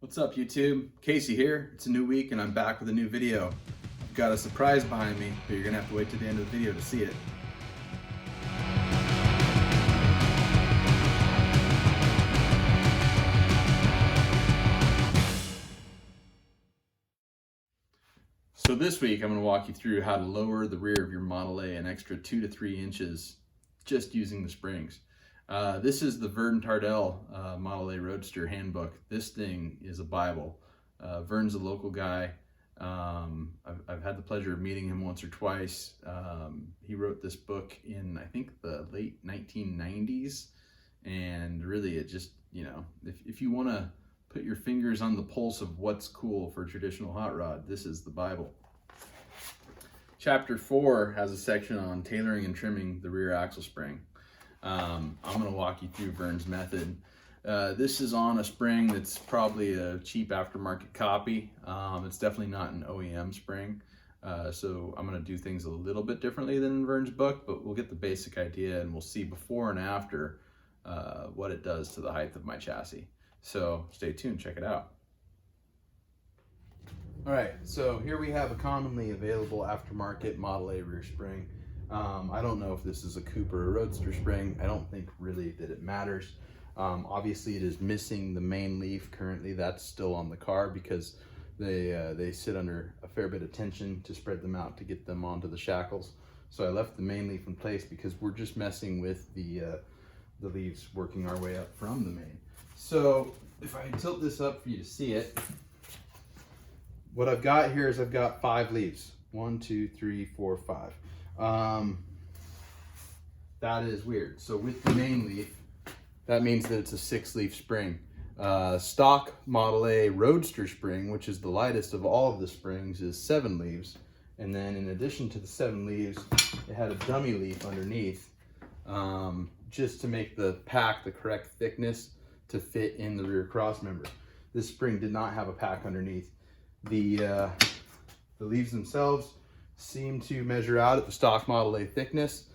What's up YouTube? Casey here. It's a new week and I'm back with a new video. I've got a surprise behind me, but you're gonna have to wait to the end of the video to see it. So this week I'm gonna walk you through how to lower the rear of your Model A an extra 2 to 3 inches just using the springs. This is the Vern Tardel Model A Roadster handbook. This thing is a Bible. Vern's a local guy. I've had the pleasure of meeting him once or twice. He wrote this book in, I think, the late 1990s. And really it just, you know, if you want to put your fingers on the pulse of what's cool for traditional hot rod, this is the Bible. Chapter 4 has a section on tailoring and trimming the rear axle spring. I'm going to walk you through Vern's method. This is on a spring that's probably a cheap aftermarket copy. It's definitely not an OEM spring. So I'm going to do things a little bit differently than in Vern's book, but we'll get the basic idea and we'll see before and after what it does to the height of my chassis. So stay tuned, check it out. All right, so here we have a commonly available aftermarket Model A rear spring. I don't know if this is a coupe or a Roadster spring. I don't think really that it matters. Obviously it is missing the main leaf currently. That's still on the car because they sit under a fair bit of tension to spread them out to get them onto the shackles. So I left the main leaf in place because we're just messing with the leaves, working our way up from the main. So if I tilt this up for you to see it, what I've got here is I've got 5 leaves. 1, 2, 3, 4, 5. That is weird. So with the main leaf, that means that it's a 6-leaf spring. Stock Model A Roadster spring, which is the lightest of all of the springs, is 7 leaves. And then in addition to the 7 leaves, it had a dummy leaf underneath, just to make the pack the correct thickness to fit in the rear cross member. This spring did not have a pack underneath. The leaves themselves seem to measure out at the stock Model A thickness.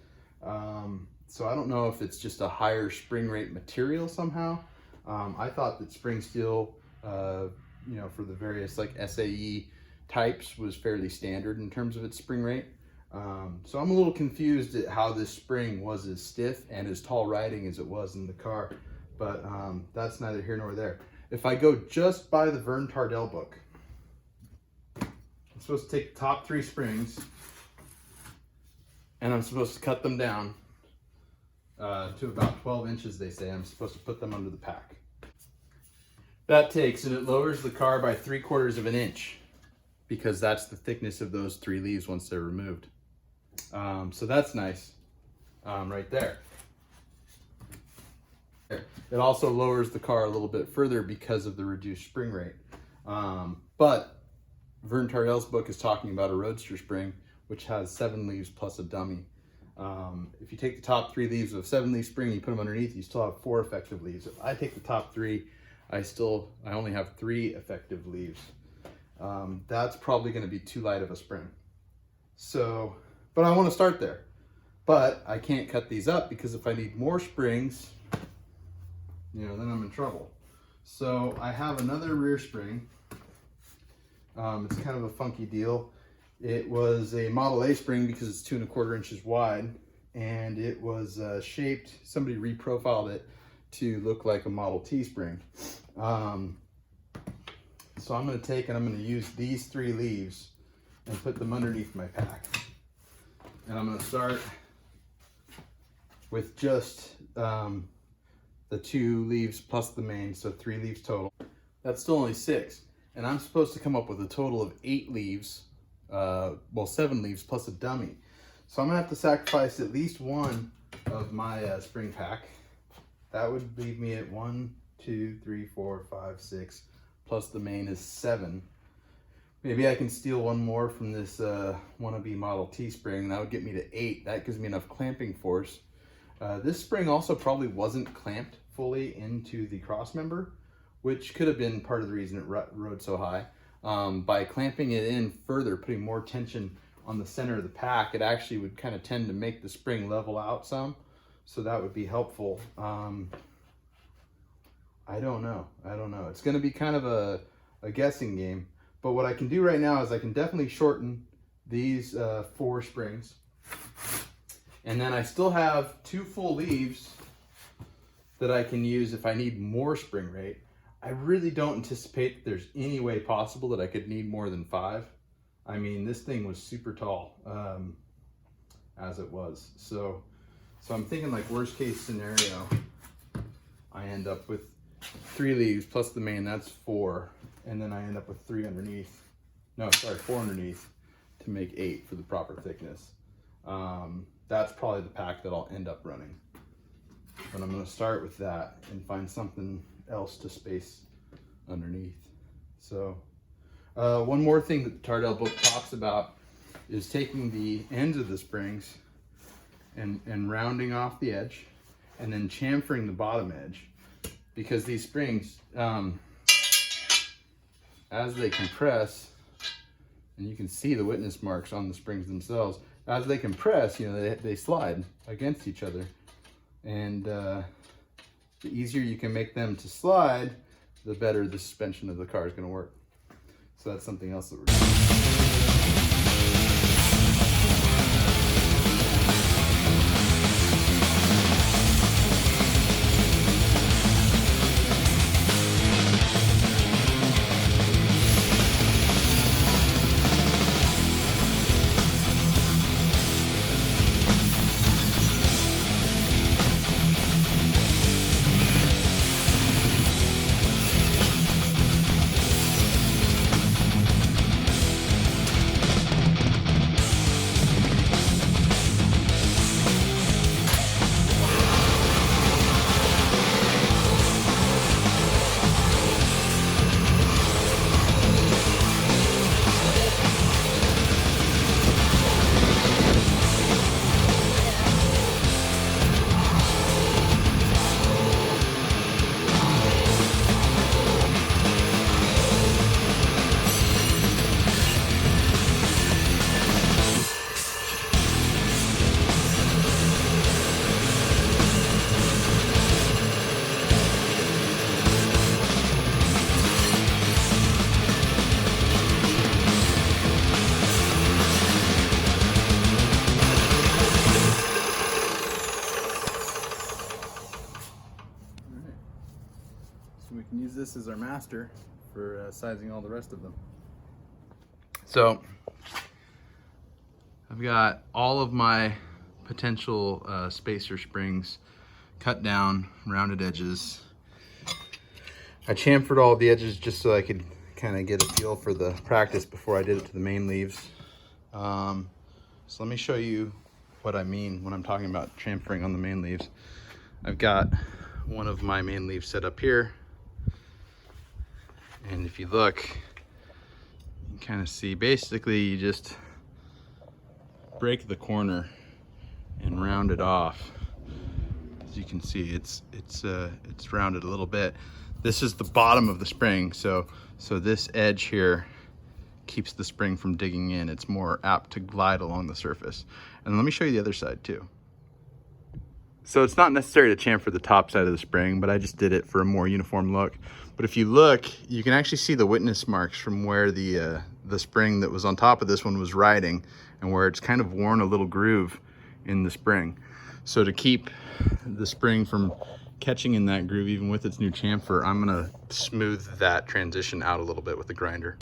So I don't know if it's just a higher spring rate material somehow. I thought that spring steel, you know, for the various like SAE types was fairly standard in terms of its spring rate. So I'm a little confused at how this spring was as stiff and as tall riding as it was in the car, but that's neither here nor there. If I go just by the Vern Tardel book, I'm supposed to take the top 3 springs and I'm supposed to cut them down to about 12 inches, they say. I'm supposed to put them under the pack. That takes, and it lowers the car by 3/4 of an inch because that's the thickness of those 3 leaves once they're removed. So that's nice right there. It also lowers the car a little bit further because of the reduced spring rate. But Vern Tardel's book is talking about a Roadster spring, which has 7 leaves plus a dummy. If you take the top 3 leaves of a 7-leaf spring and you put them underneath, you still have 4 effective leaves. If I take the top 3, I only have 3 effective leaves. That's probably going to be too light of a spring. So, but I want to start there. But I can't cut these up because if I need more springs, you know, then I'm in trouble. So I have another rear spring. It's kind of a funky deal. It was a Model A spring because it's 2 1/4 inches wide, and it was shaped, somebody reprofiled it to look like a Model T spring. So I'm going to take and I'm going to use these 3 leaves and put them underneath my pack. And I'm going to start with just the 2 leaves plus the main, so 3 leaves total. That's still only 6. And I'm supposed to come up with a total of 8 leaves, well, 7 leaves plus a dummy. So I'm gonna have to sacrifice at least one of my spring pack. That would leave me at 1, 2, 3, 4, 5, 6, plus the main is 7. Maybe I can steal one more from this wannabe Model T spring. That would get me to 8. That gives me enough clamping force. This spring also probably wasn't clamped fully into the cross member, which could have been part of the reason it rode so high. By clamping it in further, putting more tension on the center of the pack, it actually would kind of tend to make the spring level out some. So that would be helpful. I don't know. It's going to be kind of a guessing game. But what I can do right now is I can definitely shorten these 4 springs. And then I still have 2 full leaves that I can use if I need more spring rate. I really don't anticipate that there's any way possible that I could need more than 5. I mean, this thing was super tall as it was. So I'm thinking like worst case scenario, I end up with 3 leaves plus the main, that's 4. And then I end up with 3 underneath. No, sorry, 4 underneath to make 8 for the proper thickness. That's probably the pack that I'll end up running. But I'm gonna start with that and find something else to space underneath. So one more thing that the Tardel book talks about is taking the ends of the springs and rounding off the edge and then chamfering the bottom edge, because these springs, as they compress, and you can see the witness marks on the springs themselves, as they compress, you know, they slide against each other. And the easier you can make them to slide, the better the suspension of the car is going to work. So that's something else that we're doing. So we can use this as our master for sizing all the rest of them. So I've got all of my potential spacer springs cut down, rounded edges. I chamfered all the edges just so I could kind of get a feel for the practice before I did it to the main leaves. So let me show you what I mean when I'm talking about chamfering on the main leaves. I've got one of my main leaves set up here. And if you look, you can kind of see, basically you just break the corner and round it off. As you can see, it's rounded a little bit. This is the bottom of the spring, so this edge here keeps the spring from digging in. It's more apt to glide along the surface. And let me show you the other side too. So it's not necessary to chamfer the top side of the spring, but I just did it for a more uniform look. But if you look, you can actually see the witness marks from where the spring that was on top of this one was riding, and where it's kind of worn a little groove in the spring. So to keep the spring from catching in that groove, even with its new chamfer, I'm gonna smooth that transition out a little bit with the grinder.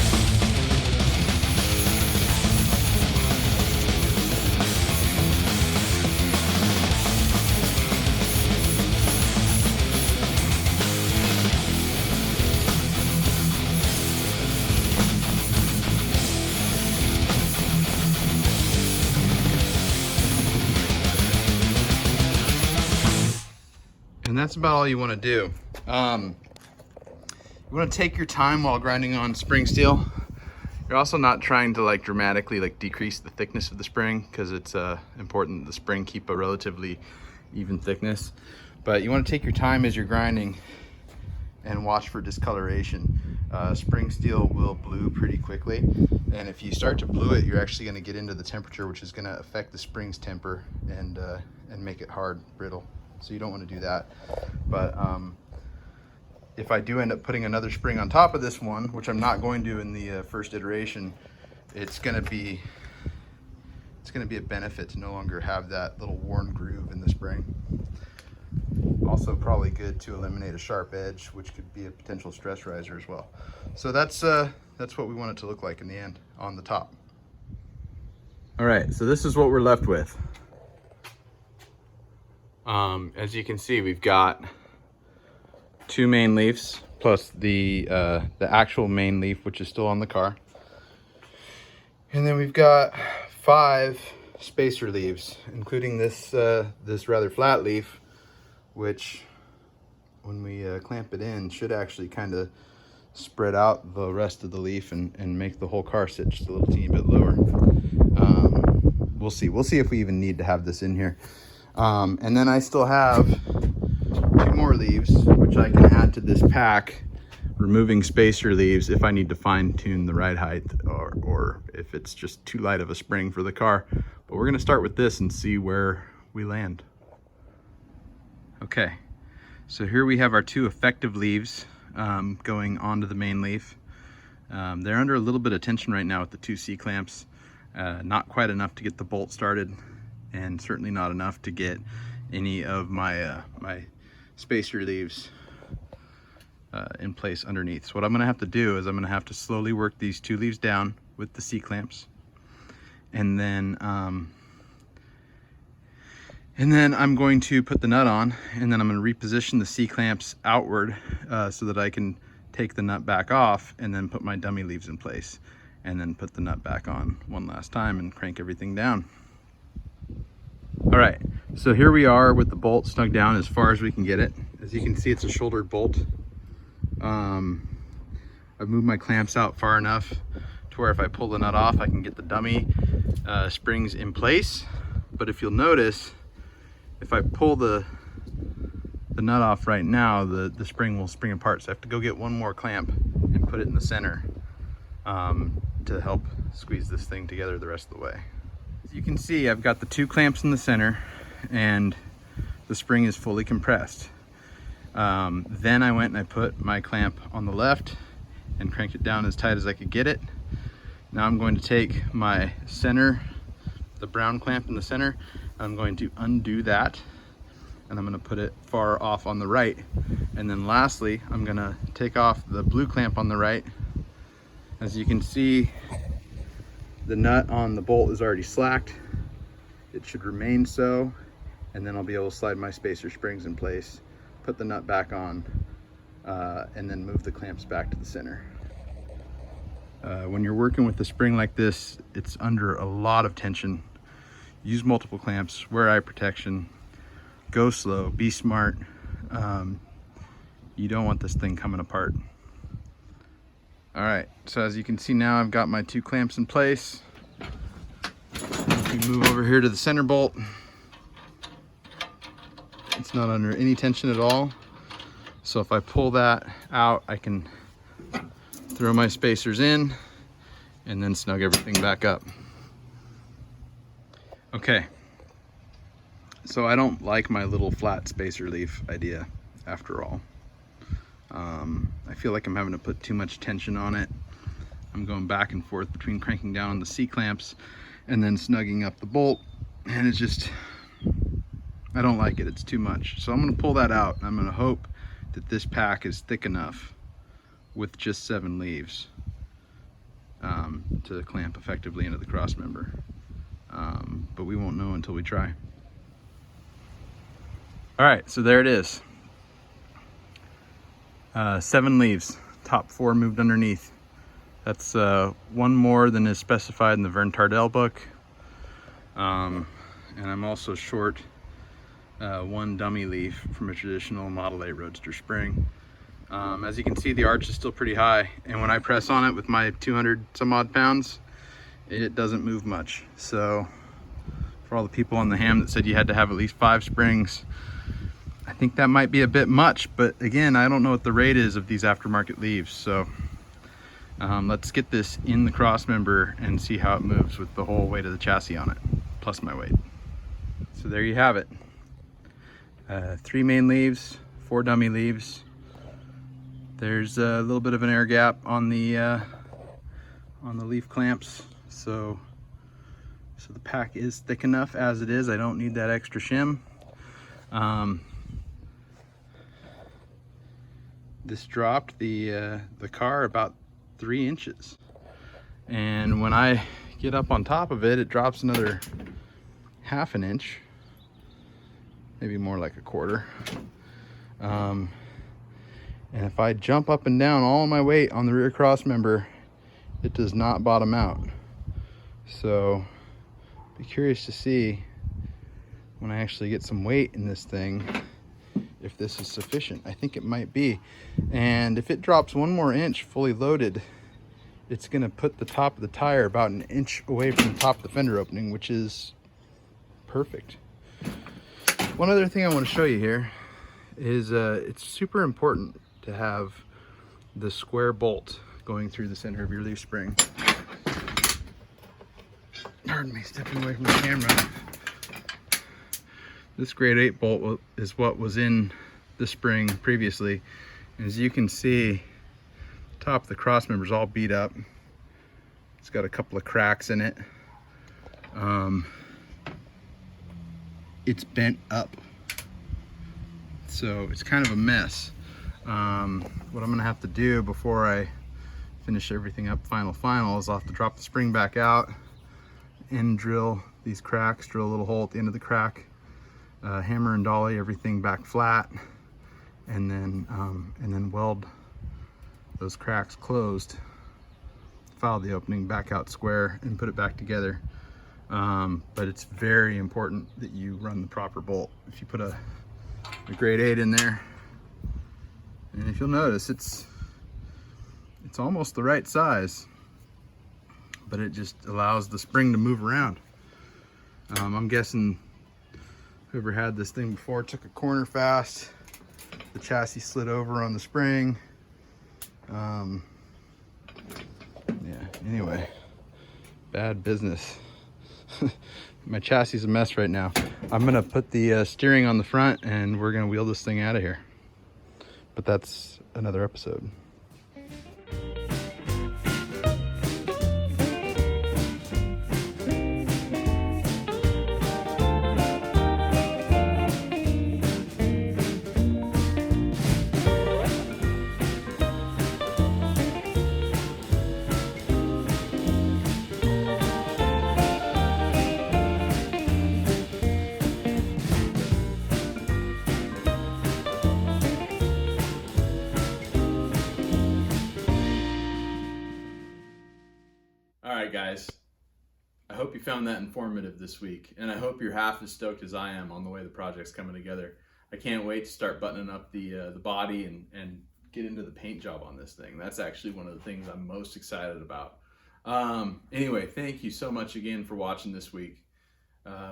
And that's about all you want to do. You want to take your time while grinding on spring steel. You're also not trying to dramatically decrease the thickness of the spring, because it's important that the spring keep a relatively even thickness. But you want to take your time as you're grinding and watch for discoloration. Spring steel will blue pretty quickly, and if you start to blue it, you're actually going to get into the temperature, which is going to affect the spring's temper and make it hard, brittle. So you don't want to do that. But if I do end up putting another spring on top of this one, which I'm not going to in the first iteration, it's gonna be a benefit to no longer have that little worn groove in the spring. Also probably good to eliminate a sharp edge, which could be a potential stress riser as well. So that's what we want it to look like in the end on the top. All right, so this is what we're left with. As you can see, we've got 2 main leaves plus the actual main leaf, which is still on the car. And then we've got 5 spacer leaves, including this rather flat leaf, which when we clamp it in should actually kind of spread out the rest of the leaf and make the whole car sit just a little teeny bit lower. We'll see if we even need to have this in here. And then I still have 2 more leaves, which I can add to this pack, removing spacer leaves if I need to fine tune the ride height or if it's just too light of a spring for the car. But we're gonna start with this and see where we land. Okay, so here we have our 2 effective leaves going onto the main leaf. They're under a little bit of tension right now with the 2 C-clamps. Not quite enough to get the bolt started, and certainly not enough to get any of my my spacer leaves in place underneath. So what I'm gonna have to do is I'm gonna have to slowly work these 2 leaves down with the C-clamps, and then I'm going to put the nut on, and then I'm going to reposition the C-clamps outward so that I can take the nut back off and then put my dummy leaves in place, and then put the nut back on one last time and crank everything down. All right, so here we are with the bolt snug down as far as we can get it. As you can see, it's a shouldered bolt. I've moved my clamps out far enough to where if I pull the nut off, I can get the dummy springs in place. But if you'll notice, if I pull the nut off right now, the spring will spring apart. So I have to go get one more clamp and put it in the center to help squeeze this thing together the rest of the way. As you can see, I've got the 2 clamps in the center and the spring is fully compressed. Then I went and I put my clamp on the left and cranked it down as tight as I could get it. Now I'm going to take my center, the brown clamp in the center, I'm going to undo that, and I'm going to put it far off on the right. And then lastly, I'm going to take off the blue clamp on the right. As you can see, the nut on the bolt is already slacked. It should remain so, and then I'll be able to slide my spacer springs in place, put the nut back on, and then move the clamps back to the center. When you're working with the spring like this, it's under a lot of tension. Use multiple clamps, wear eye protection, go slow, be smart. You don't want this thing coming apart. All right, so as you can see now, I've got my 2 clamps in place. We move over here to the center bolt. It's not under any tension at all. So if I pull that out, I can throw my spacers in and then snug everything back up. Okay, so I don't like my little flat spacer leaf idea after all. I feel like I'm having to put too much tension on it. I'm going back and forth between cranking down on the C-clamps and then snugging up the bolt, and it's just, I don't like it, it's too much. So I'm gonna pull that out, and I'm gonna hope that this pack is thick enough with just 7 leaves to clamp effectively into the cross member. But we won't know until we try. All right, so there it is. 7 leaves, top 4 moved underneath. That's 1 more than is specified in the Vern Tardel book. And I'm also short 1 dummy leaf from a traditional Model A Roadster spring. As you can see, the arch is still pretty high, and when I press on it with my 200 some odd pounds, it doesn't move much. So for all the people on the HAMB that said you had to have at least 5 springs, I think that might be a bit much, but again, I don't know what the rate is of these aftermarket leaves. So let's get this in the cross member and see how it moves with the whole weight of the chassis on it, plus my weight. So there you have it. 3 main leaves, 4 dummy leaves, There's a little bit of an air gap on the leaf clamps, so the pack is thick enough as it is. I don't need that extra shim. This dropped the car about 3 inches, and when I get up on top of it, it drops another 1/2 inch, maybe more like 1/4. And if I jump up and down all my weight on the rear cross member, it does not bottom out. So be curious to see when I actually get some weight in this thing if this is sufficient. I think it might be. And if it drops 1 more inch fully loaded, it's gonna put the top of the tire about 1 inch away from the top of the fender opening, which is perfect. One other thing I want to show you here is it's super important to have the square bolt going through the center of your leaf spring. Pardon me, stepping away from the camera. This grade 8 bolt is what was in the spring previously. As you can see, the top of the cross member is all beat up. It's got a couple of cracks in it. It's bent up, so it's kind of a mess. What I'm gonna have to do before I finish everything up final is I'll have to drop the spring back out and drill these cracks, drill a little hole at the end of the crack, hammer and dolly everything back flat, and then weld those cracks closed, file the opening back out square, and put it back together. But it's very important that you run the proper bolt. If you put a grade 8 in there, and if you'll notice, it's almost the right size, but it just allows the spring to move around. I'm guessing whoever had this thing before took a corner fast, the chassis slid over on the spring. Yeah, anyway, bad business. My chassis is a mess right now. I'm gonna put the steering on the front and we're gonna wheel this thing out of here. But that's another episode. Alright guys, I hope you found that informative this week, and I hope you're half as stoked as I am on the way the project's coming together. I can't wait to start buttoning up the body and get into the paint job on this thing. That's actually one of the things I'm most excited about. Anyway, thank you so much again for watching this week.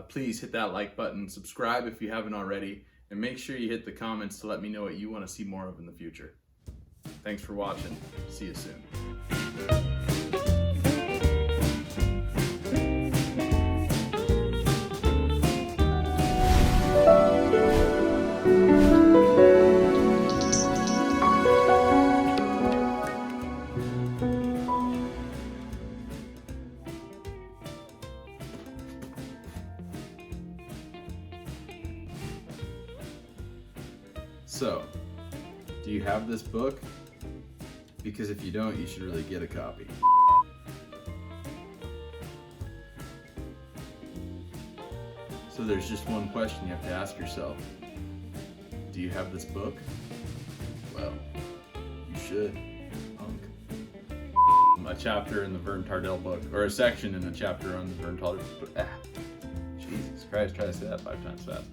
Please hit that like button, subscribe if you haven't already, and make sure you hit the comments to let me know what you want to see more of in the future. Thanks for watching. See you soon. So, do you have this book? Because if you don't, you should really get a copy. So there's just one question you have to ask yourself. Do you have this book? Well, you should. A chapter in the Vern Tardel book, or a section in a chapter on the Vern Tardel book. Jesus Christ, try to say that 5 times fast.